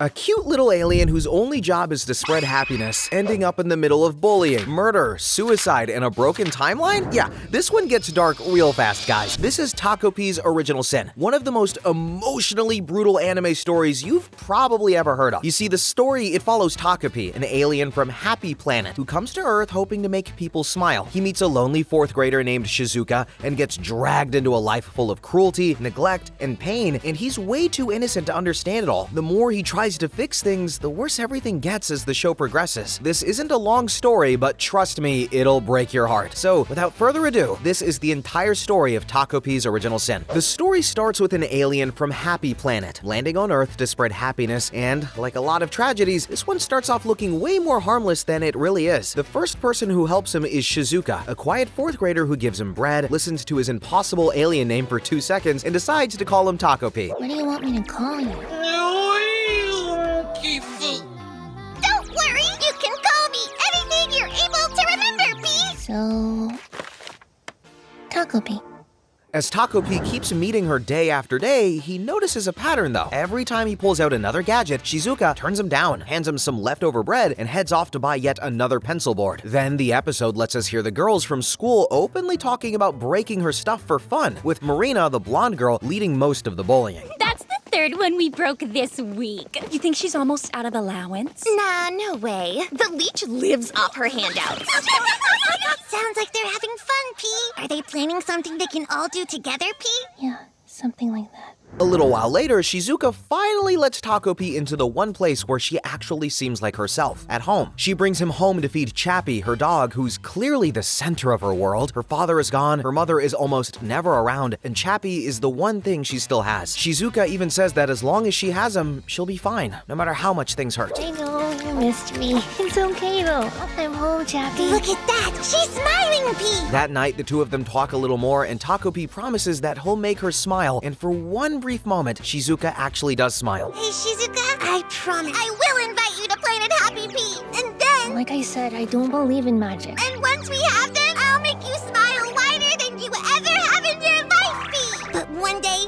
A cute little alien whose only job is to spread happiness, ending up in the middle of bullying, murder, suicide, and a broken timeline? Yeah, this one gets dark real fast, guys. This is Takopi's Original Sin, one of the most emotionally brutal anime stories you've probably ever heard of. You see, the story, it follows Takopi, an alien from Happy Planet, who comes to Earth hoping to make people smile. He meets a lonely 4th grader named Shizuka and gets dragged into a life full of cruelty, neglect, and pain, and he's way too innocent to understand it all. The more he tries to fix things, the worse everything gets as the show progresses. This isn't a long story, but trust me, it'll break your heart. So, without further ado, this is the entire story of Takopi's Original Sin. The story starts with an alien from Happy Planet, landing on Earth to spread happiness, and, like a lot of tragedies, this one starts off looking way more harmless than it really is. The first person who helps him is Shizuka, a quiet 4th grader who gives him bread, listens to his impossible alien name for 2 seconds, and decides to call him Takopi. What do you want me to call you? Don't worry, you can call me anything you're able to remember, P. So... Takopi. As Takopi keeps meeting her day after day, he notices a pattern though. Every time he pulls out another gadget, Shizuka turns him down, hands him some leftover bread, and heads off to buy yet another pencil board. Then the episode lets us hear the girls from school openly talking about breaking her stuff for fun, with Marina, the blonde girl, leading most of the bullying. That's the 3rd one we broke this week. You think she's almost out of allowance? Nah, no way. The leech lives off her handouts. Sounds like they're having fun, P. Are they planning something they can all do together, P? Yeah, something like that. A little while later, Shizuka finally lets Takopi into the one place where she actually seems like herself, at home. She brings him home to feed Chappie, her dog, who's clearly the center of her world. Her father is gone, her mother is almost never around, and Chappie is the one thing she still has. Shizuka even says that as long as she has him, she'll be fine, no matter how much things hurt. I know, you missed me. It's okay though. I'm home, Chappie. Look at that! She's smiling, P! That night, the two of them talk a little more, and Takopi promises that he'll make her smile, and for one brief moment, Shizuka actually does smile. Hey, Shizuka, I promise I will invite you to Planet Happy, P. And then... Like I said, I don't believe in magic. And once we have them, I'll make you smile wider than you ever have in your life, P. But one day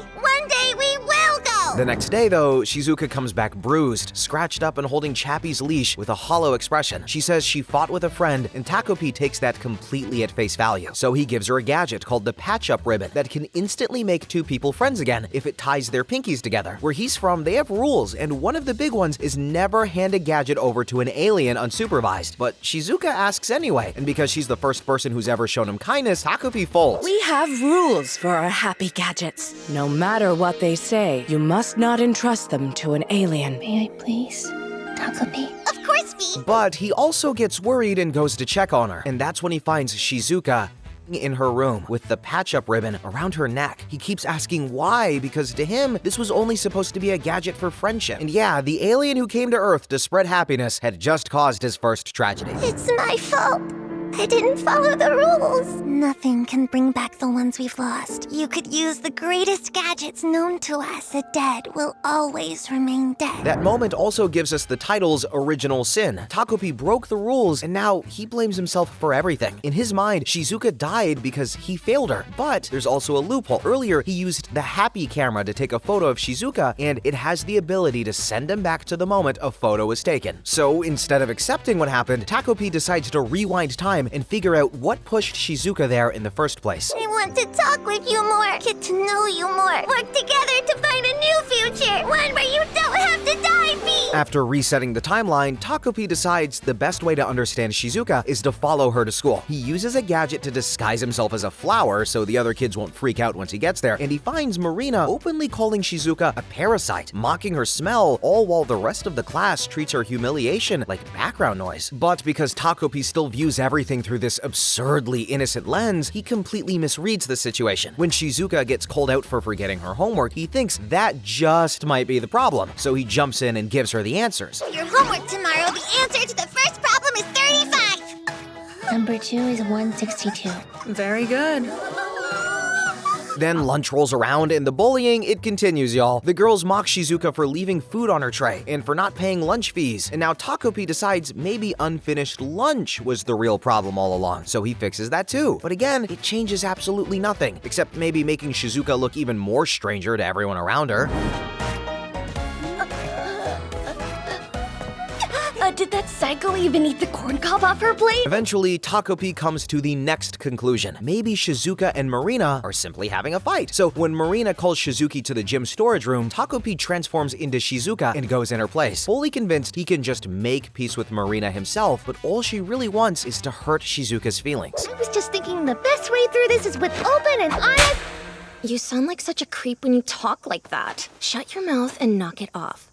we will go! The next day, though, Shizuka comes back bruised, scratched up, and holding Chappie's leash with a hollow expression. She says she fought with a friend, and Takopi takes that completely at face value. So he gives her a gadget called the patch-up ribbon that can instantly make 2 people friends again if it ties their pinkies together. Where he's from, they have rules, and one of the big ones is never hand a gadget over to an alien unsupervised. But Shizuka asks anyway, and because she's the first person who's ever shown him kindness, Takopi folds. We have rules for our happy gadgets. No matter what they say, you must not entrust them to an alien. May I please? Takopi. Of course, P. But he also gets worried and goes to check on her, and that's when he finds Shizuka in her room with the patch-up ribbon around her neck. He keeps asking why, because to him, this was only supposed to be a gadget for friendship. And yeah, the alien who came to Earth to spread happiness had just caused his first tragedy. It's my fault. I didn't follow the rules. Nothing can bring back the ones we've lost. You could use the greatest gadgets known to us. The dead will always remain dead. That moment also gives us the title's Original Sin. Takopi broke the rules, and now he blames himself for everything. In his mind, Shizuka died because he failed her. But there's also a loophole. Earlier, he used the Happy camera to take a photo of Shizuka, and it has the ability to send him back to the moment a photo was taken. So instead of accepting what happened, Takopi decides to rewind time and figure out what pushed Shizuka there in the first place. I want to talk with you more, get to know you more, work together to find a new future, one where you don't have to die, P. After resetting the timeline, Takopi decides the best way to understand Shizuka is to follow her to school. He uses a gadget to disguise himself as a flower so the other kids won't freak out once he gets there, and he finds Marina openly calling Shizuka a parasite, mocking her smell, all while the rest of the class treats her humiliation like background noise. But because Takopi still views everything through this absurdly innocent lens, he completely misreads the situation. When Shizuka gets called out for forgetting her homework, he thinks that just might be the problem, so he jumps in and gives her the answers. For your homework tomorrow, the answer to the first problem is 35. Number 2 is 162. Very good. Then lunch rolls around and the bullying, it continues, y'all. The girls mock Shizuka for leaving food on her tray and for not paying lunch fees. And now Takopi decides maybe unfinished lunch was the real problem all along, so he fixes that too. But again, it changes absolutely nothing, except maybe making Shizuka look even more stranger to everyone around her. did that psycho even eat the corn cob off her plate? Eventually, Takopi comes to the next conclusion. Maybe Shizuka and Marina are simply having a fight. So when Marina calls Shizuki to the gym storage room, Takopi transforms into Shizuka and goes in her place, fully convinced he can just make peace with Marina himself, but all she really wants is to hurt Shizuka's feelings. I was just thinking the best way through this is with open and honest. You sound like such a creep when you talk like that. Shut your mouth and knock it off.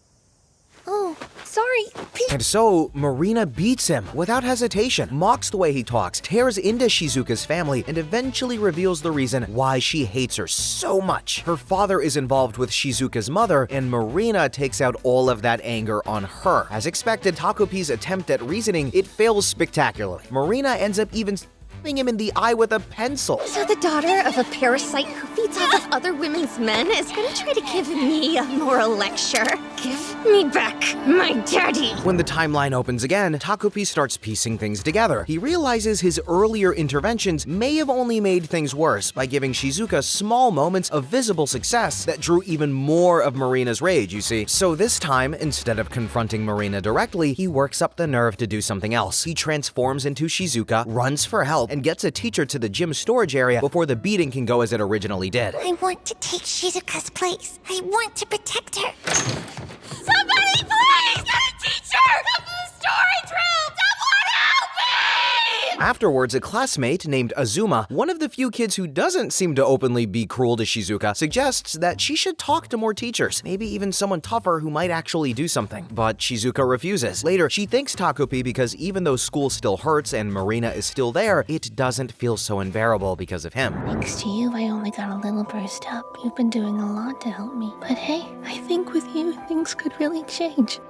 Oh, sorry. And so, Marina beats him without hesitation, mocks the way he talks, tears into Shizuka's family, and eventually reveals the reason why she hates her so much. Her father is involved with Shizuka's mother, and Marina takes out all of that anger on her. As expected, Takopi's attempt at reasoning, it fails spectacularly. Marina ends up even stabbing him in the eye with a pencil. So the daughter of a parasite who feeds off of other women's men is gonna try to give me a moral lecture. Give me back my daddy. When the timeline opens again, Takopi starts piecing things together. He realizes his earlier interventions may have only made things worse by giving Shizuka small moments of visible success that drew even more of Marina's rage, you see. So this time, instead of confronting Marina directly, he works up the nerve to do something else. He transforms into Shizuka, runs for help, and gets a teacher to the gym storage area before the beating can go as it originally did. I want to take Shizuka's place. I want to protect her. Somebody please! Get a teacher! Come to the storage room! Someone help me! Afterwards, a classmate named Azuma, one of the few kids who doesn't seem to openly be cruel to Shizuka, suggests that she should talk to more teachers, maybe even someone tougher who might actually do something. But Shizuka refuses. Later, she thanks Takopi because even though school still hurts and Marina is still there, it doesn't feel so unbearable because of him. Thanks to you, I only got a little bruised up. You've been doing a lot to help me. But hey, I think with you, things could really change.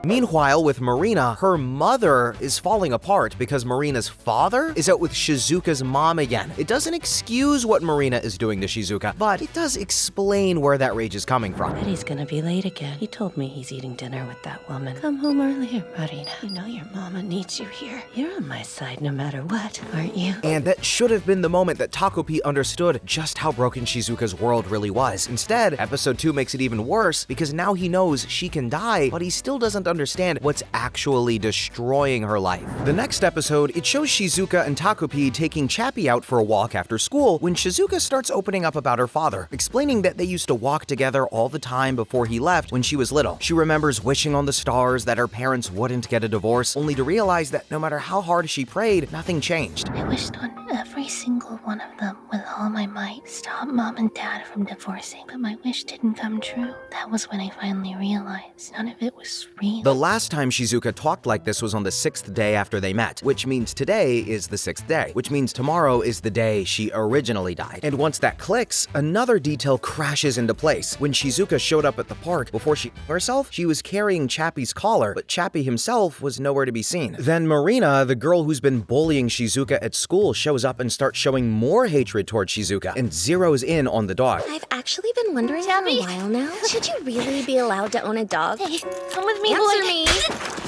Meanwhile, with Marina, her mother is falling apart because Marina's father is out with Shizuka's mom again. It doesn't excuse what Marina is doing to Shizuka, but it does explain where that rage is coming from. He's gonna be late again. He told me he's eating dinner with that woman. Come home earlier, Marina. You know your mama needs you here. You're on my side no matter what, aren't you? And that should have been the moment that Takopi understood just how broken Shizuka's world really was. Instead, episode 2 makes it even worse because now he knows she can die, but he still doesn't understand what's actually destroying her life. The next episode, it shows Shizuka and Takopi taking Chappie out for a walk after school when Shizuka starts opening up about her father, explaining that they used to walk together all the time before he left when she was little. She remembers wishing on the stars that her parents wouldn't get a divorce, only to realize that no matter how hard she prayed, nothing changed. I wished on every single one of them with all my might. Stop Mom and Dad from divorcing. But my wish didn't come true. That was when I finally realized none of it was real. The last time Shizuka talked like this was on the 6th day after they met, which means today is the 6th day, which means tomorrow is the day she originally died. And once that clicks, another detail crashes into place. When Shizuka showed up at the park before she herself, she was carrying Chappie's collar, but Chappie himself was nowhere to be seen. Then Marina, the girl who's been bullying Shizuka at school, shows up and starts showing more hatred towards Shizuka and zeroes in on the dog. I've actually been wondering for a while now. Should you really be allowed to own a dog? Hey, come with me, Answer boy. me!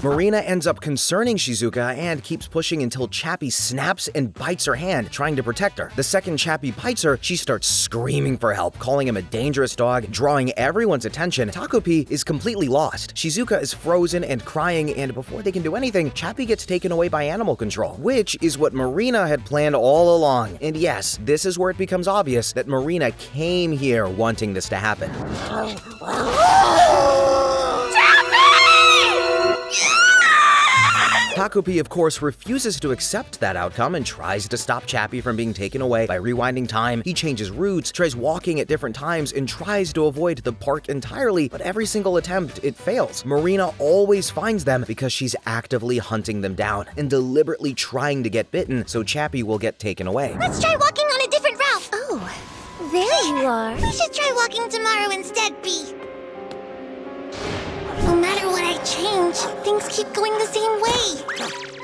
Marina ends up concerning Shizuka and keeps pushing until Chappie snaps and bites her hand, trying to protect her. The second Chappie bites her, she starts screaming for help, calling him a dangerous dog, drawing everyone's attention. Takopi is completely lost. Shizuka is frozen and crying, and before they can do anything, Chappie gets taken away by animal control, which is what Marina had planned all along. And yes, this is where it becomes obvious that Marina came here wanting this to happen. Takopi, of course, refuses to accept that outcome and tries to stop Chappie from being taken away by rewinding time. He changes routes, tries walking at different times, and tries to avoid the park entirely, but every single attempt, it fails. Marina always finds them because she's actively hunting them down and deliberately trying to get bitten so Chappie will get taken away. Let's try walking on a different route. Oh, there you are. We should try walking tomorrow instead, Bee. No matter what I change, things keep going the same way.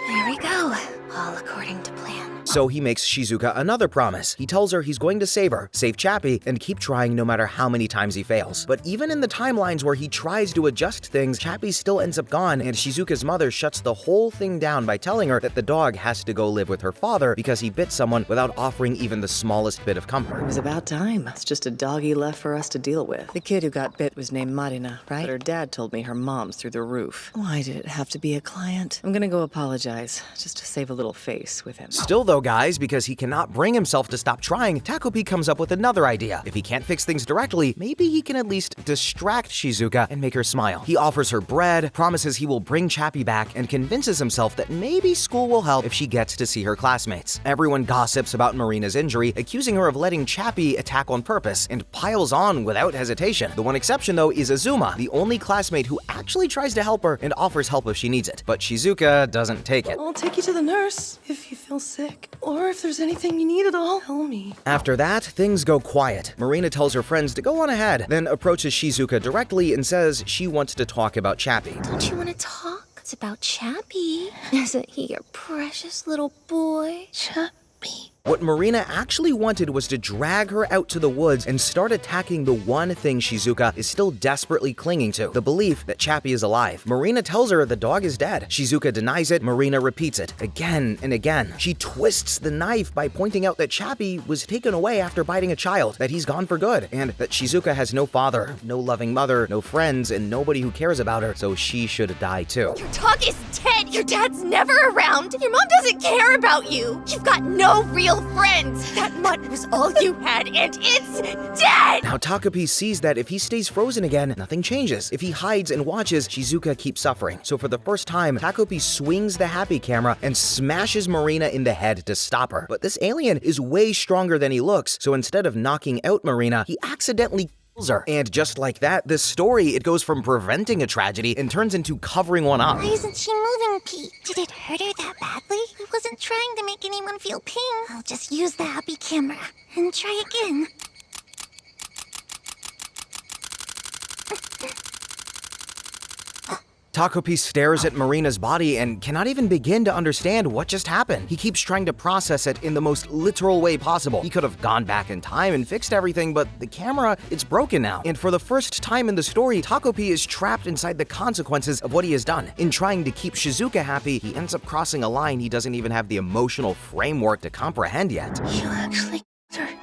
There we go. all according to plan. So he makes Shizuka another promise. He tells her he's going to save her, save Chappie, and keep trying no matter how many times he fails. But even in the timelines where he tries to adjust things, Chappie still ends up gone, and Shizuka's mother shuts the whole thing down by telling her that the dog has to go live with her father because he bit someone without offering even the smallest bit of comfort. It was about time. It's just a doggy left for us to deal with. The kid who got bit was named Marina, right? But her dad told me her mom's through the roof. Why did it have to be a client? I'm gonna go apologize, just to save a little face with him. Still though, guys, because he cannot bring himself to stop trying, Takopi comes up with another idea. If he can't fix things directly, maybe he can at least distract Shizuka and make her smile. He offers her bread, promises he will bring Chappie back, and convinces himself that maybe school will help if she gets to see her classmates. Everyone gossips about Marina's injury, accusing her of letting Chappie attack on purpose, and piles on without hesitation. The one exception, though, is Azuma, the only classmate who actually tries to help her and offers help if she needs it. But Shizuka doesn't take it. I'll take you to the nurse if you feel sick. Or if there's anything you need at all, tell me. After that, things go quiet. Marina tells her friends to go on ahead, then approaches Shizuka directly and says she wants to talk about Chappie. Don't you want to talk? It's about Chappie. Isn't he your precious little boy? Chappie. What Marina actually wanted was to drag her out to the woods and start attacking the one thing Shizuka is still desperately clinging to, the belief that Chappie is alive. Marina tells her the dog is dead. Shizuka denies it, Marina repeats it, again and again. She twists the knife by pointing out that Chappie was taken away after biting a child, that he's gone for good, and that Shizuka has no father, no loving mother, no friends, and nobody who cares about her, so she should die too. Your dog is dead. Your dad's never around. Your mom doesn't care about you. You've got no real friends. That mutt was all you had, and it's dead! Now Takopi sees that if he stays frozen again, nothing changes. If he hides and watches, Shizuka keeps suffering. So for the first time, Takopi swings the happy camera and smashes Marina in the head to stop her. But this alien is way stronger than he looks, so instead of knocking out Marina, he accidentally her. And just like that, this story, it goes from preventing a tragedy and turns into covering one up. Why isn't she moving, Pete? Did it hurt her that badly? I wasn't trying to make anyone feel pain. I'll just use the happy camera and try again. Takopi stares at Marina's body and cannot even begin to understand what just happened. He keeps trying to process it in the most literal way possible. He could have gone back in time and fixed everything, but the camera, it's broken now. And for the first time in the story, Takopi is trapped inside the consequences of what he has done. In trying to keep Shizuka happy, he ends up crossing a line he doesn't even have the emotional framework to comprehend yet. You actually killed her.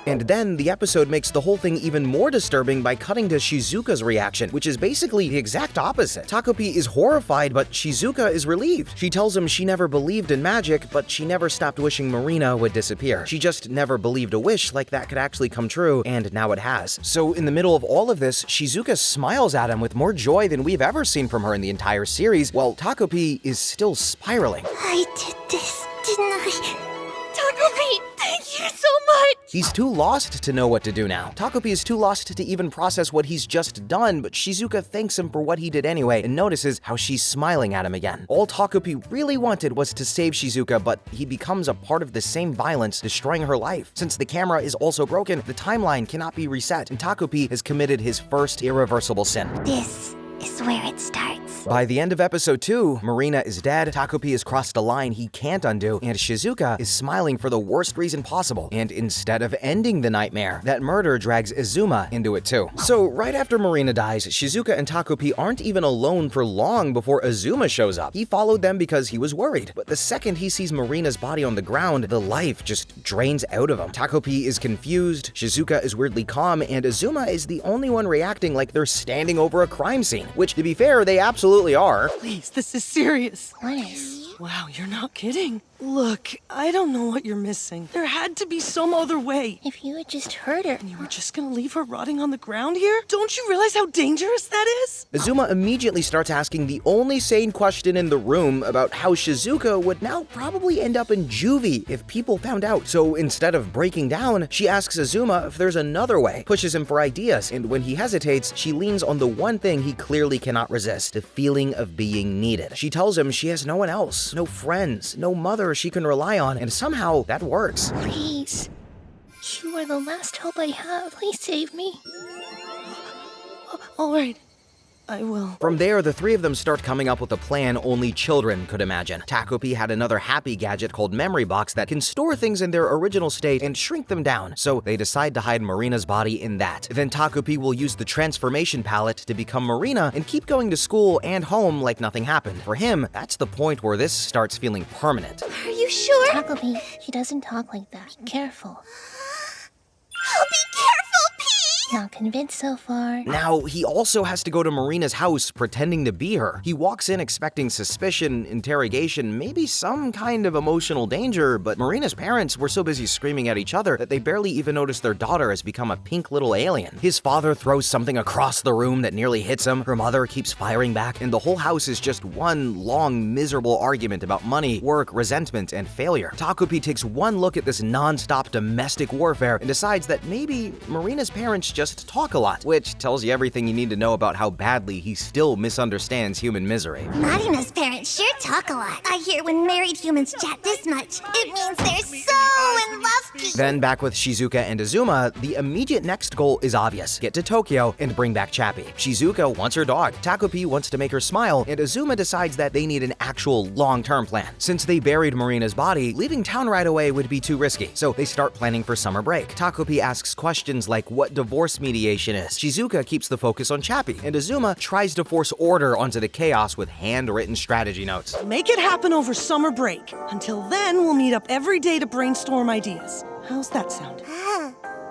And then the episode makes the whole thing even more disturbing by cutting to Shizuka's reaction, which is basically the exact opposite. Takopi is horrified, but Shizuka is relieved. She tells him she never believed in magic, but she never stopped wishing Marina would disappear. She just never believed a wish like that could actually come true, and now it has. So in the middle of all of this, Shizuka smiles at him with more joy than we've ever seen from her in the entire series, while Takopi is still spiraling. I did this, didn't I? Takopi, thank you so much! He's too lost to know what to do now. Takopi is too lost to even process what he's just done, but Shizuka thanks him for what he did anyway and notices how she's smiling at him again. All Takopi really wanted was to save Shizuka, but he becomes a part of the same violence, destroying her life. Since the camera is also broken, the timeline cannot be reset, and Takopi has committed his first irreversible sin. This is where it starts. By the end of episode 2, Marina is dead, Takopi has crossed a line he can't undo, and Shizuka is smiling for the worst reason possible. And instead of ending the nightmare, that murder drags Azuma into it too. So right after Marina dies, Shizuka and Takopi aren't even alone for long before Azuma shows up. He followed them because he was worried, but the second he sees Marina's body on the ground, the life just drains out of him. Takopi is confused, Shizuka is weirdly calm, and Azuma is the only one reacting like they're standing over a crime scene, which, to be fair, they absolutely are. Please, this is serious. What is? Wow, you're not kidding. Look, I don't know what you're missing. There had to be some other way. If you had just hurt her. And you were just gonna leave her rotting on the ground here? Don't you realize how dangerous that is? Azuma immediately starts asking the only sane question in the room about how Shizuka would now probably end up in juvie if people found out. So instead of breaking down, she asks Azuma if there's another way, pushes him for ideas, and when he hesitates, she leans on the one thing he clearly cannot resist, the feeling of being needed. She tells him she has no one else, no friends, no mother she can rely on, and somehow that works. Please. You are the last hope I have. Please save me. All right. I will. From there, the three of them start coming up with a plan only children could imagine. Takopi had another happy gadget called Memory Box that can store things in their original state and shrink them down, so they decide to hide Marina's body in that. Then Takopi will use the transformation palette to become Marina and keep going to school and home like nothing happened. For him, that's the point where this starts feeling permanent. Are you sure? Takopi, she doesn't talk like that. Be careful. I'll be careful, P! Not convinced so far. Now, he also has to go to Marina's house pretending to be her. He walks in expecting suspicion, interrogation, maybe some kind of emotional danger, but Marina's parents were so busy screaming at each other that they barely even notice their daughter has become a pink little alien. His father throws something across the room that nearly hits him, her mother keeps firing back, and the whole house is just one long, miserable argument about money, work, resentment, and failure. Takopi takes one look at this non-stop domestic warfare and decides that maybe Marina's parents just talk a lot, which tells you everything you need to know about how badly he still misunderstands human misery. Marina's parents sure talk a lot. I hear when married humans chat this much, it means they're so in love. Then back with Shizuka and Azuma, the immediate next goal is obvious. Get to Tokyo and bring back Chappie. Shizuka wants her dog, Takopi wants to make her smile, and Azuma decides that they need an actual long-term plan. Since they buried Marina's body, leaving town right away would be too risky, so they start planning for summer break. Takopi asks questions like what divorce mediation is. Shizuka keeps the focus on Chappie, and Azuma tries to force order onto the chaos with handwritten strategy notes. Make it happen over summer break. Until then, we'll meet up every day to brainstorm ideas. How's that sound?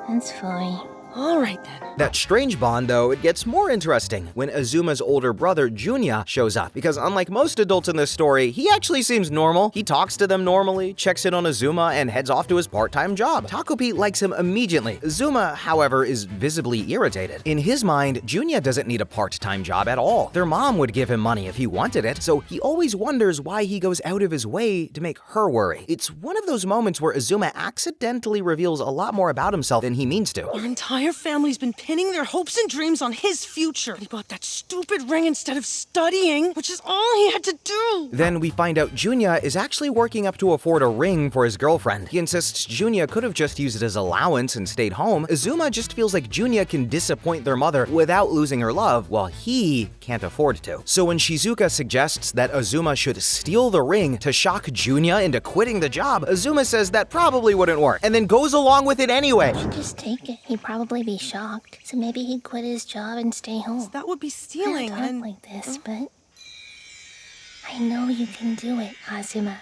That's fine. All right then. That strange bond, though, it gets more interesting when Azuma's older brother, Junya, shows up, because unlike most adults in this story, he actually seems normal. He talks to them normally, checks in on Azuma, and heads off to his part-time job. Takopi likes him immediately. Azuma, however, is visibly irritated. In his mind, Junya doesn't need a part-time job at all. Their mom would give him money if he wanted it, so he always wonders why he goes out of his way to make her worry. It's one of those moments where Azuma accidentally reveals a lot more about himself than he means to. Our entire family's been pinning their hopes and dreams on his future. He bought that stupid ring instead of studying, which is all he had to do. Then we find out Junya is actually working up to afford a ring for his girlfriend. He insists Junya could have just used it as allowance and stayed home. Azuma just feels like Junya can disappoint their mother without losing her love, while he can't afford to. So when Shizuka suggests that Azuma should steal the ring to shock Junya into quitting the job, Azuma says that probably wouldn't work, and then goes along with it anyway. Just take it. He'd probably be shocked. So maybe he'd quit his job and stay home. That would be I stealing don't talk and... like this, but I know you can do it, Azuma.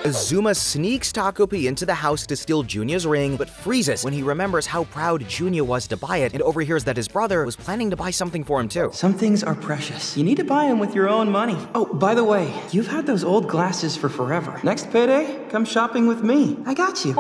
Azuma sneaks Takopi into the house to steal Junya's ring, but freezes when he remembers how proud Junya was to buy it and overhears that his brother was planning to buy something for him too. Some things are precious. You need to buy them with your own money. Oh, by the way, you've had those old glasses for forever. Next payday, come shopping with me. I got you.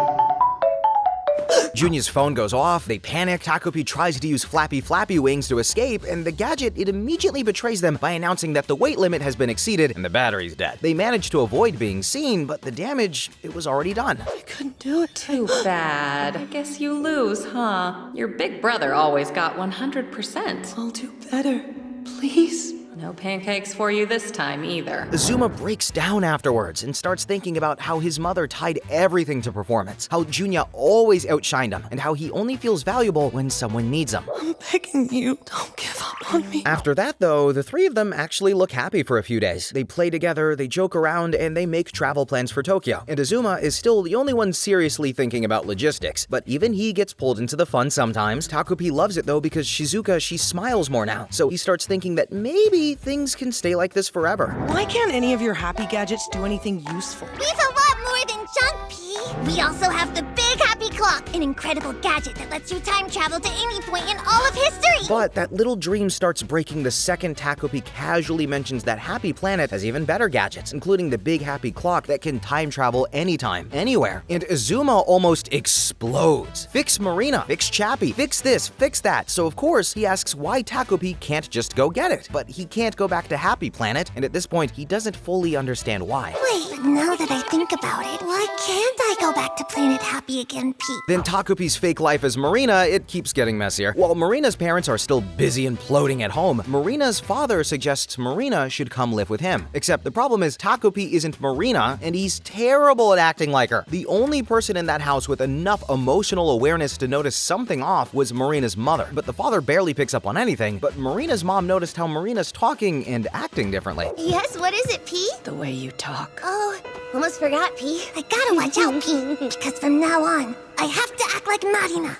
Junya's phone goes off, they panic, Takopi tries to use flappy wings to escape, and the gadget, it immediately betrays them by announcing that the weight limit has been exceeded and the battery's dead. They manage to avoid being seen, but the damage, it was already done. I couldn't do it. Too bad. I guess you lose, huh? Your big brother always got 100%. I'll do better. Please. No pancakes for you this time either. Azuma breaks down afterwards and starts thinking about how his mother tied everything to performance, how Junya always outshined him, and how he only feels valuable when someone needs him. I'm begging you, don't give up on me. After that, though, the three of them actually look happy for a few days. They play together, they joke around, and they make travel plans for Tokyo. And Azuma is still the only one seriously thinking about logistics, but even he gets pulled into the fun sometimes. Takopi loves it, though, because Shizuka, she smiles more now, so he starts thinking that maybe things can stay like this forever. Why can't any of your happy gadgets do anything useful? We've a lot more than junk, P. We also have the Big Happy Clock, an incredible gadget that lets you time travel to any point in all of history. But that little dream starts breaking the second Takopi casually mentions that Happy Planet has even better gadgets, including the Big Happy Clock that can time travel anytime, anywhere. And Azuma almost explodes. Fix Marina, fix Chappie, fix this, fix that. So of course, he asks why Takopi can't just go get it. But he can't go back to Happy Planet, and at this point, he doesn't fully understand why. Wait, now that I think about it, why can't I go back to Planet Happy again, Pete. Then Takopi's fake life as Marina, it keeps getting messier. While Marina's parents are still busy imploding at home, Marina's father suggests Marina should come live with him. Except the problem is Takopi isn't Marina, and he's terrible at acting like her. The only person in that house with enough emotional awareness to notice something off was Marina's mother. But the father barely picks up on anything, but Marina's mom noticed how Marina's talking and acting differently. Yes, what is it, P? The way you talk. Oh, almost forgot, P. I gotta watch out, Pete, because from now on, I have to act like Marina.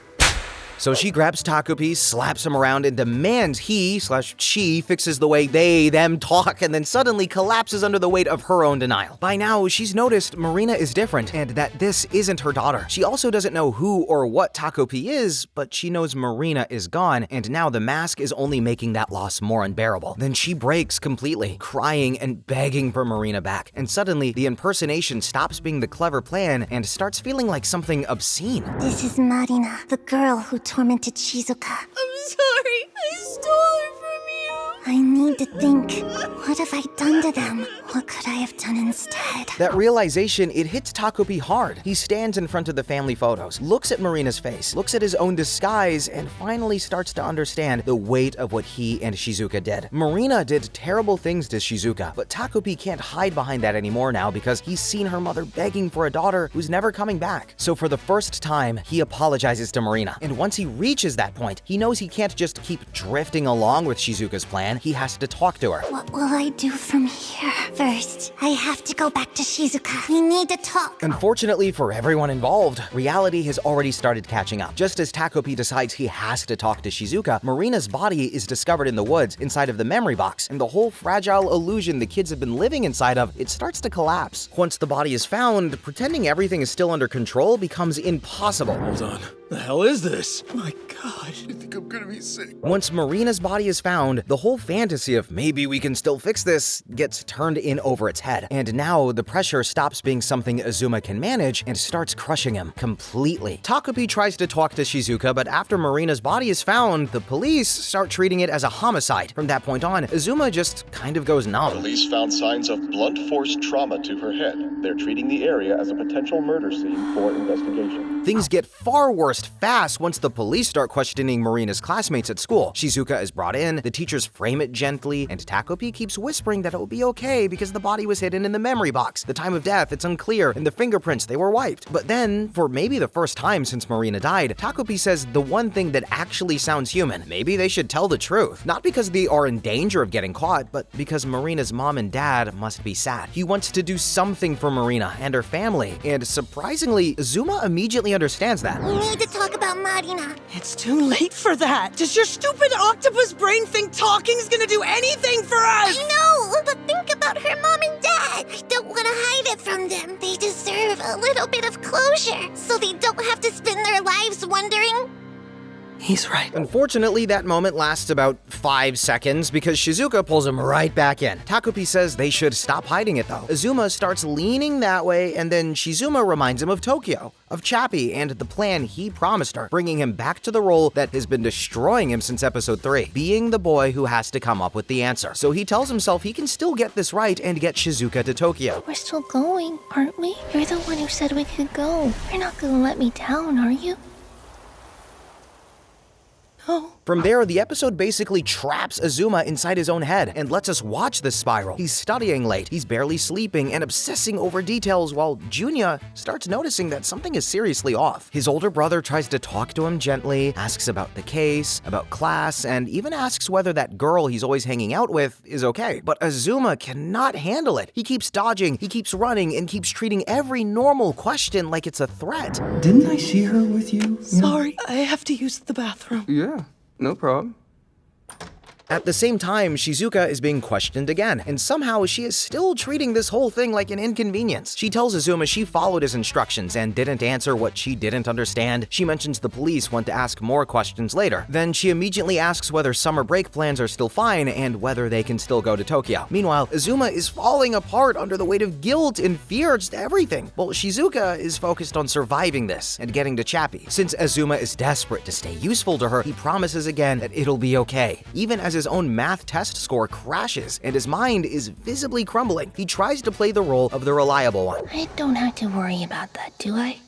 So she grabs Takopi, slaps him around, and demands he/she fixes the way them talk, and then suddenly collapses under the weight of her own denial. By now, she's noticed Marina is different, and that this isn't her daughter. She also doesn't know who or what Takopi is, but she knows Marina is gone, and now the mask is only making that loss more unbearable. Then she breaks completely, crying and begging for Marina back, and suddenly the impersonation stops being the clever plan and starts feeling like something obscene. This is Marina, the girl who tormented Shizuka. I'm sorry. I stole her from you. I need to think, what have I done to them? What could I have done instead? That realization, it hits Takopi hard. He stands in front of the family photos, looks at Marina's face, looks at his own disguise, and finally starts to understand the weight of what he and Shizuka did. Marina did terrible things to Shizuka, but Takopi can't hide behind that anymore now because he's seen her mother begging for a daughter who's never coming back. So for the first time, he apologizes to Marina. And once he reaches that point, he knows he can't just keep drifting along with Shizuka's plan. He has to talk to her. What will I do from here? First, I have to go back to Shizuka. We need to talk. Unfortunately for everyone involved, reality has already started catching up. Just as Takopi decides he has to talk to Shizuka, Marina's body is discovered in the woods inside of the memory box, and the whole fragile illusion the kids have been living inside of, it starts to collapse. Once the body is found, pretending everything is still under control becomes impossible. Hold on. The hell is this? My God. I think I'm gonna be sick. Once Marina's body is found, the whole fantasy of maybe we can still fix this gets turned in over its head. And now the pressure stops being something Azuma can manage and starts crushing him completely. Takopi tries to talk to Shizuka, but after Marina's body is found, the police start treating it as a homicide. From that point on, Azuma just kind of goes numb. Police found signs of blunt force trauma to her head. They're treating the area as a potential murder scene for investigation. Things get far worse fast once the police start questioning Marina's classmates at school. Shizuka is brought in, the teachers frame it gently, and Takopi keeps whispering that it will be okay because the body was hidden in the memory box. The time of death, it's unclear, and the fingerprints, they were wiped. But then, for maybe the first time since Marina died, Takopi says the one thing that actually sounds human. Maybe they should tell the truth. Not because they are in danger of getting caught, but because Marina's mom and dad must be sad. He wants to do something for Marina and her family, and surprisingly, Azuma immediately understands that. We need to talk about Marina. It's too late for that. Does your stupid octopus brain think talking's gonna do anything for us? I know, but think about her mom and dad. I don't want to hide it from them. They deserve a little bit of closure, so they don't have to spend their lives wondering. He's right. Unfortunately, that moment lasts about 5 seconds because Shizuka pulls him right back in. Takopi says they should stop hiding it though. Azuma starts leaning that way, and then Shizuma reminds him of Tokyo, of Chappie, and the plan he promised her, bringing him back to the role that has been destroying him since episode 3, being the boy who has to come up with the answer. So he tells himself he can still get this right and get Shizuka to Tokyo. We're still going, aren't we? You're the one who said we could go. You're not gonna let me down, are you? No. From there, the episode basically traps Azuma inside his own head and lets us watch this spiral. He's studying late, he's barely sleeping, and obsessing over details while Junya starts noticing that something is seriously off. His older brother tries to talk to him gently, asks about the case, about class, and even asks whether that girl he's always hanging out with is okay. But Azuma cannot handle it. He keeps dodging, he keeps running, and keeps treating every normal question like it's a threat. Didn't I see her with you? Sorry, I have to use the bathroom. Yeah, no problem. At the same time, Shizuka is being questioned again, and somehow she is still treating this whole thing like an inconvenience. She tells Azuma she followed his instructions and didn't answer what she didn't understand. She mentions the police want to ask more questions later. Then she immediately asks whether summer break plans are still fine and whether they can still go to Tokyo. Meanwhile, Azuma is falling apart under the weight of guilt and fear, just everything. Well, Shizuka is focused on surviving this and getting to Chappie. Since Azuma is desperate to stay useful to her, he promises again that it'll be okay, even as as his own math test score crashes, and his mind is visibly crumbling. He tries to play the role of the reliable one. I don't have to worry about that, do I?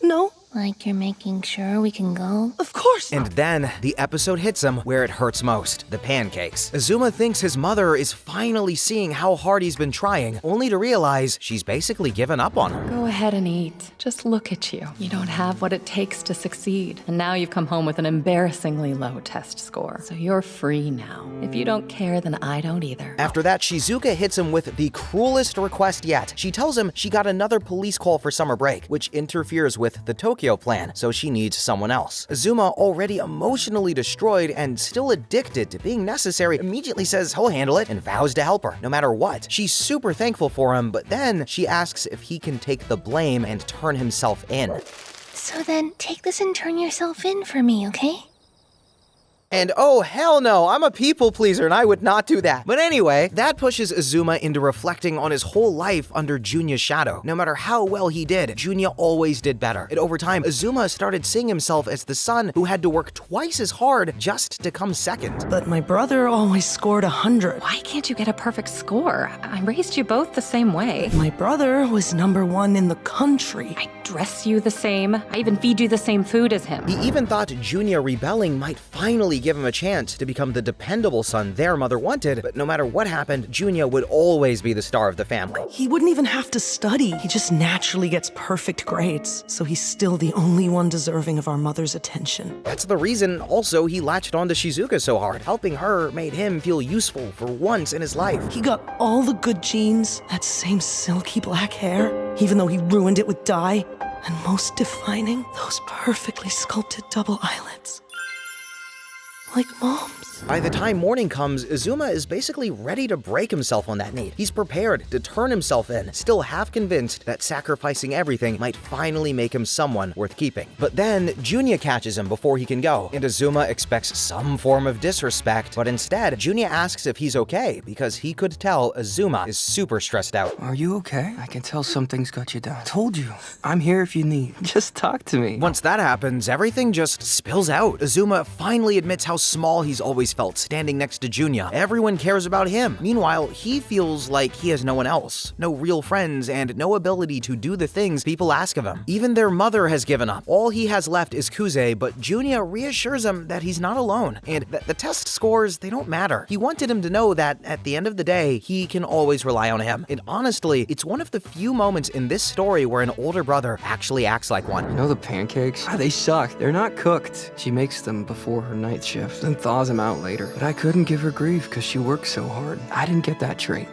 No. Like you're making sure we can go? Of course. And then the episode hits him where it hurts most, the pancakes. Azuma thinks his mother is finally seeing how hard he's been trying, only to realize she's basically given up on him. Go ahead and eat. Just look at you. You don't have what it takes to succeed. And now you've come home with an embarrassingly low test score. So you're free now. If you don't care, then I don't either. After that, Shizuka hits him with the cruelest request yet. She tells him she got another police call for summer break, which interferes with the Tokyo plan, so she needs someone else. Azuma, already emotionally destroyed and still addicted to being necessary, immediately says he'll handle it and vows to help her, no matter what. She's super thankful for him, but then she asks if he can take the blame and turn himself in. So then, take this and turn yourself in for me, okay? And oh hell no, I'm a people pleaser and I would not do that. But anyway, that pushes Azuma into reflecting on his whole life under Junya's shadow. No matter how well he did, Junya always did better. And over time, Azuma started seeing himself as the son who had to work twice as hard just to come second. But my brother always scored 100. Why can't you get a perfect score? I raised you both the same way. My brother was #1 in the country. I dress you the same. I even feed you the same food as him. He even thought Junya rebelling might finally give him a chance to become the dependable son their mother wanted, but no matter what happened, Junya would always be the star of the family. He wouldn't even have to study. He just naturally gets perfect grades, so he's still the only one deserving of our mother's attention. That's the reason also he latched on to Shizuka so hard. Helping her made him feel useful for once in his life. He got all the good genes, that same silky black hair, even though he ruined it with dye, and most defining, those perfectly sculpted double eyelids. Like Mom's. By the time morning comes, Azuma is basically ready to break himself on that need. He's prepared to turn himself in, still half convinced that sacrificing everything might finally make him someone worth keeping. But then, Junya catches him before he can go, and Azuma expects some form of disrespect, but instead, Junya asks if he's okay, because he could tell Azuma is super stressed out. Are you okay? I can tell something's got you down. Told you. I'm here if you need. Just talk to me. Once that happens, everything just spills out. Azuma finally admits how small he's always felt standing next to Junya. Everyone cares about him. Meanwhile, he feels like he has no one else, no real friends, and no ability to do the things people ask of him. Even their mother has given up. All he has left is Kuze, but Junya reassures him that he's not alone, and that the test scores, they don't matter. He wanted him to know that at the end of the day, he can always rely on him. And honestly, it's one of the few moments in this story where an older brother actually acts like one. You know the pancakes? They suck. They're not cooked. She makes them before her night shift and thaws them out later. But I couldn't give her grief because she works so hard. I didn't get that trait.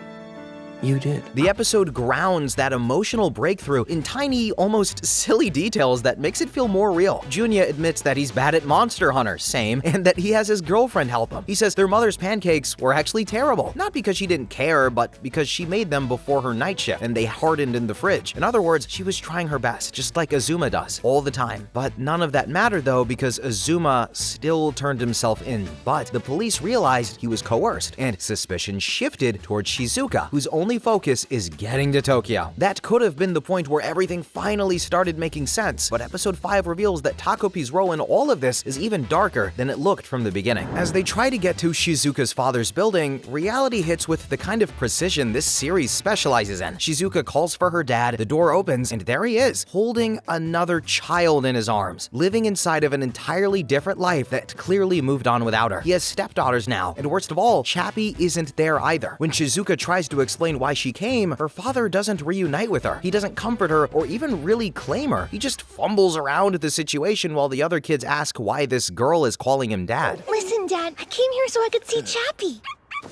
You did. The episode grounds that emotional breakthrough in tiny, almost silly details that makes it feel more real. Junya admits that he's bad at Monster Hunter, same, and that he has his girlfriend help him. He says their mother's pancakes were actually terrible. Not because she didn't care, but because she made them before her night shift, and they hardened in the fridge. In other words, she was trying her best, just like Azuma does, all the time. But none of that mattered though, because Azuma still turned himself in. But the police realized he was coerced, and suspicion shifted towards Shizuka, whose only focus is getting to Tokyo. That could have been the point where everything finally started making sense, but episode 5 reveals that Takopi's role in all of this is even darker than it looked from the beginning. As they try to get to Shizuka's father's building, reality hits with the kind of precision this series specializes in. Shizuka calls for her dad, the door opens, and there he is, holding another child in his arms, living inside of an entirely different life that clearly moved on without her. He has stepdaughters now, and worst of all, Chappie isn't there either. When Shizuka tries to explain why she came, her father doesn't reunite with her. He doesn't comfort her or even really claim her. He just fumbles around the situation while the other kids ask why this girl is calling him dad. Listen, Dad, I came here so I could see Chappie.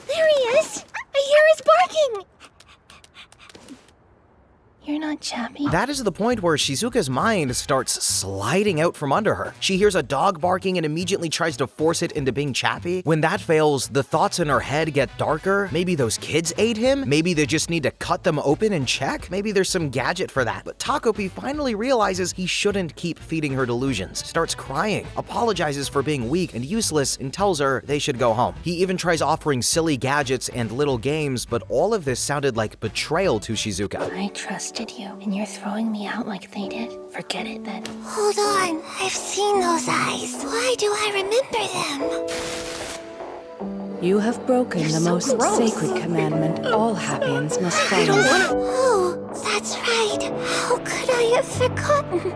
There he is. I hear his barking. You're not Chappie. That is the point where Shizuka's mind starts sliding out from under her. She hears a dog barking and immediately tries to force it into being Chappie. When that fails, the thoughts in her head get darker. Maybe those kids ate him? Maybe they just need to cut them open and check? Maybe there's some gadget for that. But Takopi finally realizes he shouldn't keep feeding her delusions, starts crying, apologizes for being weak and useless, and tells her they should go home. He even tries offering silly gadgets and little games, but all of this sounded like betrayal to Shizuka. I trusted you, and you're throwing me out like they did? Forget it then. Hold on, I've seen those eyes. Why do I remember them? You have broken the most sacred commandment all Happians must follow. Oh, that's right. How could I have forgotten?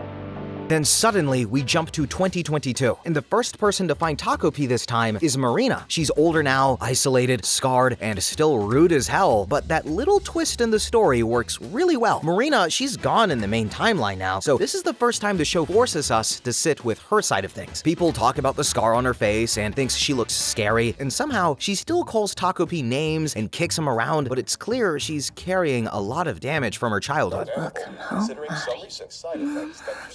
Then suddenly, we jump to 2022, and the first person to find Takopi this time is Marina. She's older now, isolated, scarred, and still rude as hell, but that little twist in the story works really well. Marina, she's gone in the main timeline now, so this is the first time the show forces us to sit with her side of things. People talk about the scar on her face and thinks she looks scary, and somehow she still calls Takopi names and kicks him around, but it's clear she's carrying a lot of damage from her childhood. Welcome home, Marty.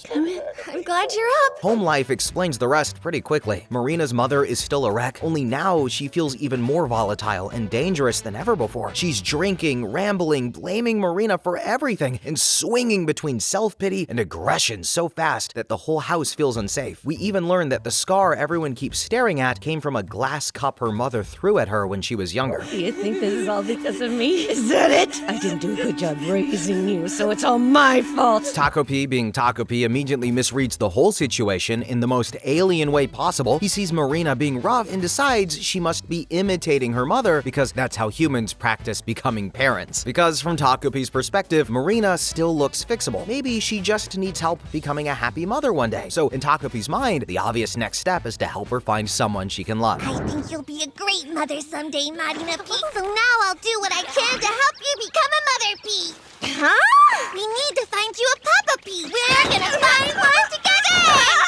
Come in. I'm glad you're up. Home life explains the rest pretty quickly. Marina's mother is still a wreck, only now she feels even more volatile and dangerous than ever before. She's drinking, rambling, blaming Marina for everything, and swinging between self-pity and aggression so fast that the whole house feels unsafe. We even learn that the scar everyone keeps staring at came from a glass cup her mother threw at her when she was younger. You think this is all because of me? Is that it? I didn't do a good job raising you, so it's all my fault. Takopi, being Takopi, immediately misreads the whole situation in the most alien way possible. He sees Marina being rough and decides she must be imitating her mother because that's how humans practice becoming parents. Because from Takopi's perspective, Marina still looks fixable. Maybe she just needs help becoming a happy mother one day. So in Takopi's mind, the obvious next step is to help her find someone she can love. I think you'll be a great mother someday, Marina P. So now I'll do what I can to help you become a mother P. Huh? We need to find you a Papa P. We're gonna find one together!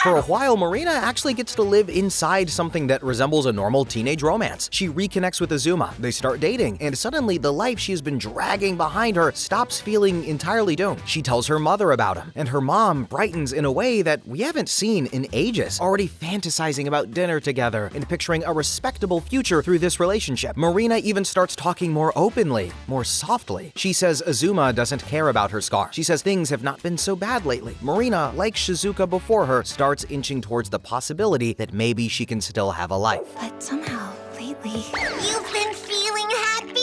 For a while, Marina actually gets to live inside something that resembles a normal teenage romance. She reconnects with Azuma, they start dating, and suddenly the life she has been dragging behind her stops feeling entirely doomed. She tells her mother about him, and her mom brightens in a way that we haven't seen in ages, already fantasizing about dinner together and picturing a respectable future through this relationship. Marina even starts talking more openly, more softly. She says Azuma doesn't care about her scar. She says things have not been so bad lately. Marina, like Shizuka before her, starts inching towards the possibility that maybe she can still have a life. But somehow, lately, You've been feeling happy?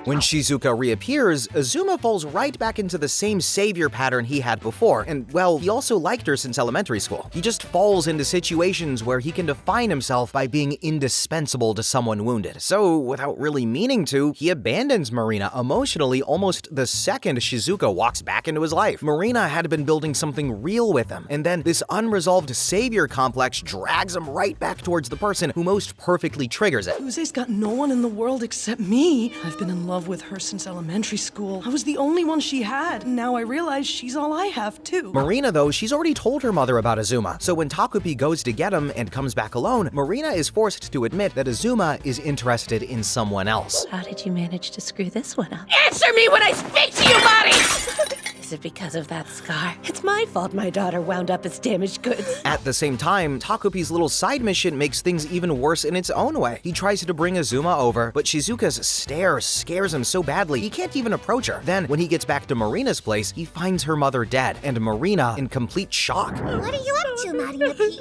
When Shizuka reappears, Azuma falls right back into the same savior pattern he had before, and well, he also liked her since elementary school. He just falls into situations where he can define himself by being indispensable to someone wounded. So, without really meaning to, he abandons Marina emotionally almost the second Shizuka walks back into his life. Marina had been building something real with him, and then this unresolved savior complex drags him right back towards the person who most perfectly triggers it. Kuze's got no one in the world except me. I've been in love with her since elementary school. I was the only one she had, and now I realize she's all I have, too. Marina, though, she's already told her mother about Azuma, so when Takopi goes to get him and comes back alone, Marina is forced to admit that Azuma is interested in someone else. how did you manage to screw this one up? Answer me when I speak to you, Marty! Is it because of that scar? It's my fault my daughter wound up as damaged goods. At the same time, Takopi's little side mission makes things even worse in its own way. He tries to bring Azuma over, but Shizuka's stare scares him so badly he can't even approach her. Then, when he gets back to Marina's place, he finds her mother dead, and Marina in complete shock. What are you up to, Marina P?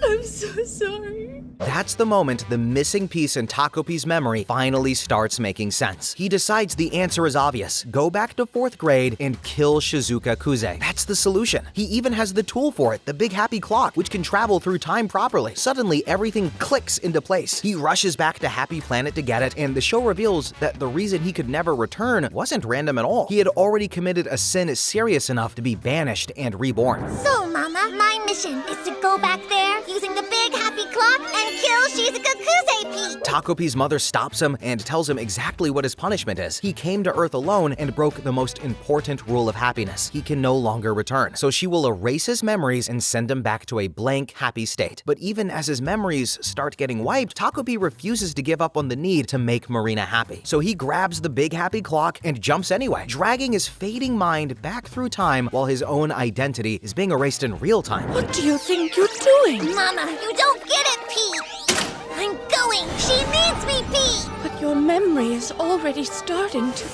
I'm so sorry. That's the moment the missing piece in Takopi's memory finally starts making sense. He decides the answer is obvious. Go back to 4th grade and kill Shizuka Kuze. That's the solution. He even has the tool for it, the big happy clock, which can travel through time properly. Suddenly, everything clicks into place. He rushes back to Happy Planet to get it, and the show reveals that the reason he could never return wasn't random at all. He had already committed a sin serious enough to be banished and reborn. So, Mama, my mission is to go back there using the big happy clock and kill Shizuka Kuze P. Takopi's mother stops him and tells him exactly what his punishment is. He came to Earth alone and broke the most important rule of happiness. He can no longer return. So she will erase his memories and send him back to a blank, happy state. But even as his memories start getting wiped, Takopi refuses to give up on the need to make Marina happy. So he grabs the big happy clock and jumps anyway, dragging his fading mind back through time while his own identity is being erased in real time. What do you think you're doing? Mama, you don't get it, P. I'm going. She needs me, P. But your memory is already starting to...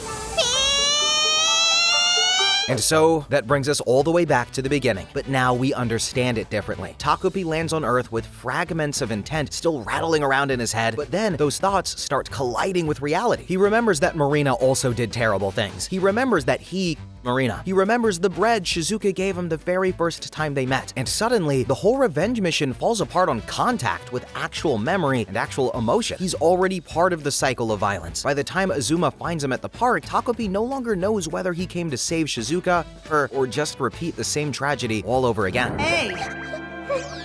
And so, that brings us all the way back to the beginning, but now we understand it differently. Takopi lands on Earth with fragments of intent still rattling around in his head, but then those thoughts start colliding with reality. He remembers that Marina also did terrible things. He remembers that he Marina. He remembers the bread Shizuka gave him the very first time they met, and suddenly, the whole revenge mission falls apart on contact with actual memory and actual emotion. He's already part of the cycle of violence. By the time Azuma finds him at the park, Takopi no longer knows whether he came to save Shizuka, or just repeat the same tragedy all over again. Hey!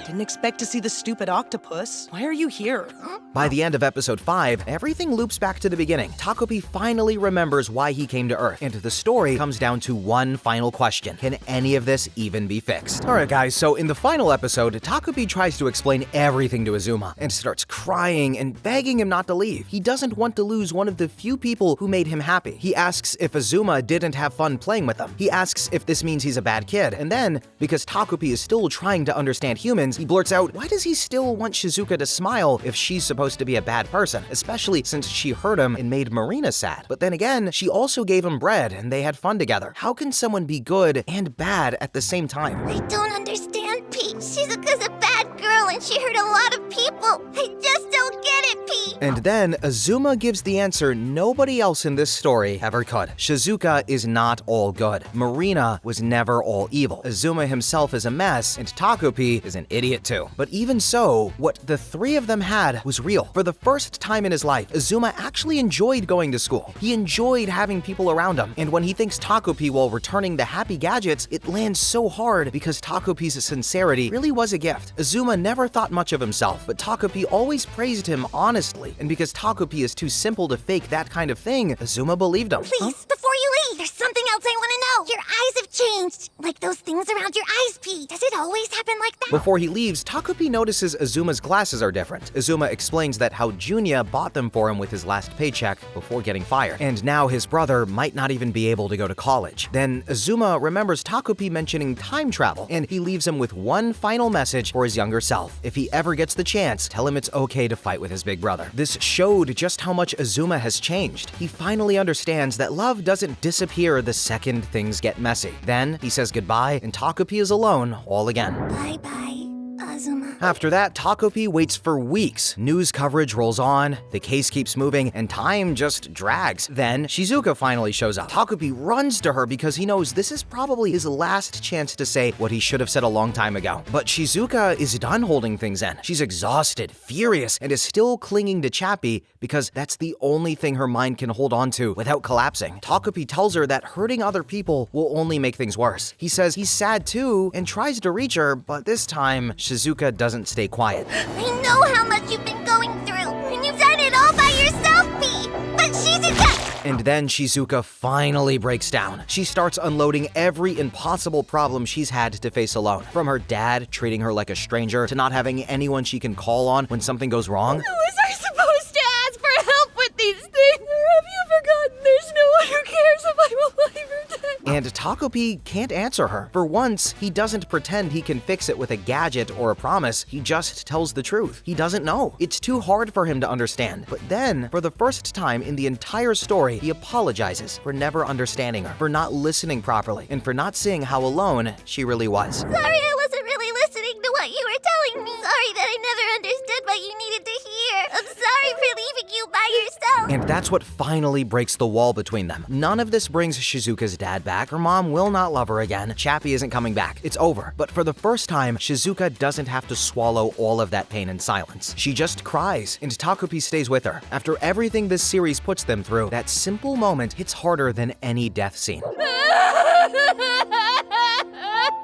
Didn't expect to see the stupid octopus. Why are you here? By the end of episode 5, everything loops back to the beginning. Takopi finally remembers why he came to Earth, and the story comes down to one final question. Can any of this even be fixed? Alright guys, so in the final episode, Takopi tries to explain everything to Azuma, and starts crying and begging him not to leave. He doesn't want to lose one of the few people who made him happy. He asks if Azuma didn't have fun playing with him. He asks if this means he's a bad kid, and then, because Takopi is still trying to understand humans, he blurts out, why does he still want Shizuka to smile if she's supposed to be a bad person, especially since she hurt him and made Marina sad? But then again, she also gave him bread and they had fun together. How can someone be good and bad at the same time? I don't understand, Pete. Shizuka's a bad girl and she hurt a lot of people. I just don't get it, Pete. And then Azuma gives the answer nobody else in this story ever could. Shizuka is not all good. Marina was never all evil. Azuma himself is a mess, and Takopi is an idiot too. But even so, what the three of them had was real. For the first time in his life, Azuma actually enjoyed going to school. He enjoyed having people around him, and when he thanks Takopi while returning the happy gadgets, it lands so hard because Takopi's sincerity really was a gift. Azuma never thought much of himself, but Takopi always praised him honestly, and because Takopi is too simple to fake that kind of thing, Azuma believed him. Please, before you leave, there's something else I want to know. Your eyes have changed. Like those things around your eyes, Pete. Does it always happen like that? Before he leaves, Takopi notices Azuma's glasses are different. Azuma explains that how Junya bought them for him with his last paycheck before getting fired, and now his brother might not even be able to go to college. Then Azuma remembers Takopi mentioning time travel, and he leaves him with one final message for his younger self. If he ever gets the chance, tell him it's okay to fight with his big brother. This showed just how much Azuma has changed. He finally understands that love doesn't disappear the second things get messy. Then he says goodbye, and Takopi is alone all again. Bye-bye, Azuma. After that, Takopi waits for weeks. News coverage rolls on, the case keeps moving, and time just drags. Then, Shizuka finally shows up. Takopi runs to her because he knows this is probably his last chance to say what he should have said a long time ago. But Shizuka is done holding things in. She's exhausted, furious, and is still clinging to Chappie because that's the only thing her mind can hold on to without collapsing. Takopi tells her that hurting other people will only make things worse. He says he's sad too and tries to reach her, but this time, Shizuka doesn't stay quiet. I know how much you've been going through, and you've done it all by yourself, Pete. But Shizuka... And then Shizuka finally breaks down. She starts unloading every impossible problem she's had to face alone. From her dad treating her like a stranger, to not having anyone she can call on when something goes wrong. Who was I supposed to ask for help with these things? Or have you forgotten there's no one who cares if I'm alive or dead? And Takopi can't answer her. For once, he doesn't pretend he can fix it with a gadget or a promise. He just tells the truth. He doesn't know. It's too hard for him to understand. But then, for the first time in the entire story, he apologizes for never understanding her, for not listening properly, and for not seeing how alone she really was. Sorry I wasn't really listening to what you were telling me. Sorry that I never understood what you needed to hear. I'm sorry for leaving you by yourself. And that's what finally breaks the wall between them. None of this brings Shizuka's dad back. Her mom will not love her again. Chappie isn't coming back. It's over. But for the first time, Shizuka doesn't have to swallow all of that pain in silence. She just cries, and Takopi stays with her. After everything this series puts them through, that simple moment hits harder than any death scene.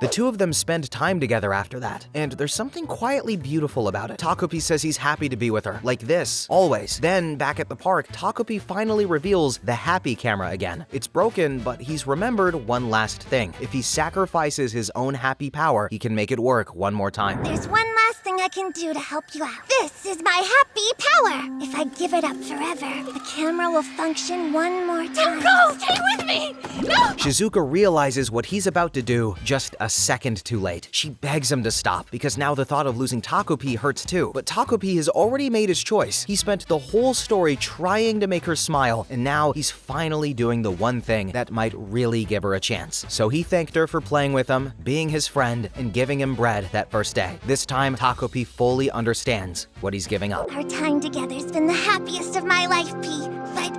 The two of them spend time together after that, and there's something quietly beautiful about it. Takopi says he's happy to be with her, like this, always. Then, back at the park, Takopi finally reveals the happy camera again. It's broken, but he's remembered one last thing. If he sacrifices his own happy power, he can make it work one more time. There's one last thing I can do to help you out. This is my happy power. If I give it up forever, the camera will function one more time. Go! Stay with me! No! Shizuka realizes what he's about to do just a second too late. She begs him to stop, because now the thought of losing Takopi hurts too. But Takopi has already made his choice. He spent the whole story trying to make her smile, and now he's finally doing the one thing that might really give her a chance. So he thanked her for playing with him, being his friend, and giving him bread that first day. This time, Takopi fully understands what he's giving up. Our time together's been the happiest of my life, P. But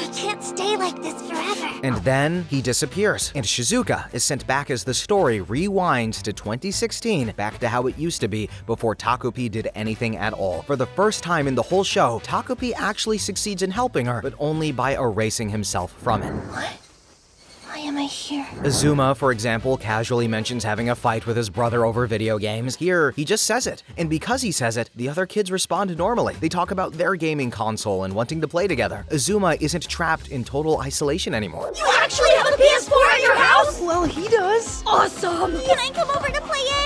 He can't stay like this forever. And then he disappears, and Shizuka is sent back as the story rewinds to 2016, back to how it used to be before Takopi did anything at all. For the first time in the whole show, Takopi actually succeeds in helping her, but only by erasing himself from it. What? Why am I here? Azuma, for example, casually mentions having a fight with his brother over video games. Here, he just says it. And because he says it, the other kids respond normally. They talk about their gaming console and wanting to play together. Azuma isn't trapped in total isolation anymore. You actually have a PS4 at your house? Well, he does. Awesome! Can I come over to play it?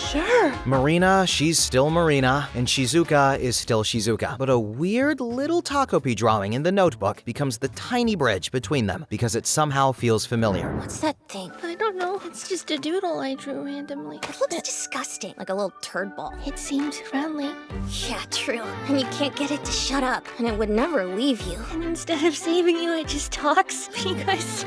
Sure. Marina, she's still Marina, and Shizuka is still Shizuka. But a weird little Takopi drawing in the notebook becomes the tiny bridge between them because it somehow feels familiar. What's that thing? I don't know. It's just a doodle I drew randomly. It looks disgusting, like a little turd ball. It seems friendly. Yeah, true. And you can't get it to shut up, and it would never leave you. And instead of saving you, it just talks because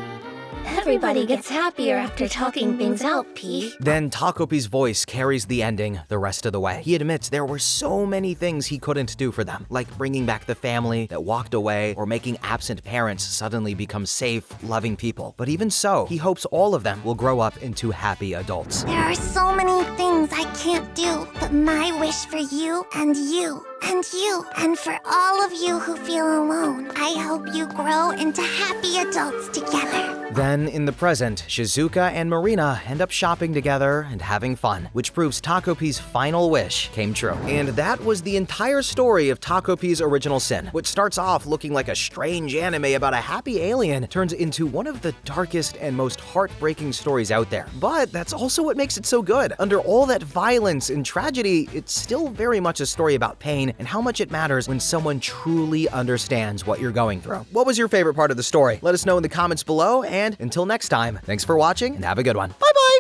Everybody gets happier after talking things out, P. Then Takopi's voice carries the ending the rest of the way. He admits there were so many things he couldn't do for them, like bringing back the family that walked away or making absent parents suddenly become safe, loving people. But even so, he hopes all of them will grow up into happy adults. There are so many things I can't do, but my wish for you and you and you, and for all of you who feel alone, I hope you grow into happy adults together. Then, in the present, Shizuka and Marina end up shopping together and having fun, which proves Takopi's final wish came true. And that was the entire story of Takopi's Original Sin. What starts off looking like a strange anime about a happy alien turns into one of the darkest and most heartbreaking stories out there. But that's also what makes it so good. Under all that violence and tragedy, it's still very much a story about pain and how much it matters when someone truly understands what you're going through. What was your favorite part of the story? Let us know in the comments below, and until next time, thanks for watching and have a good one. Bye-bye!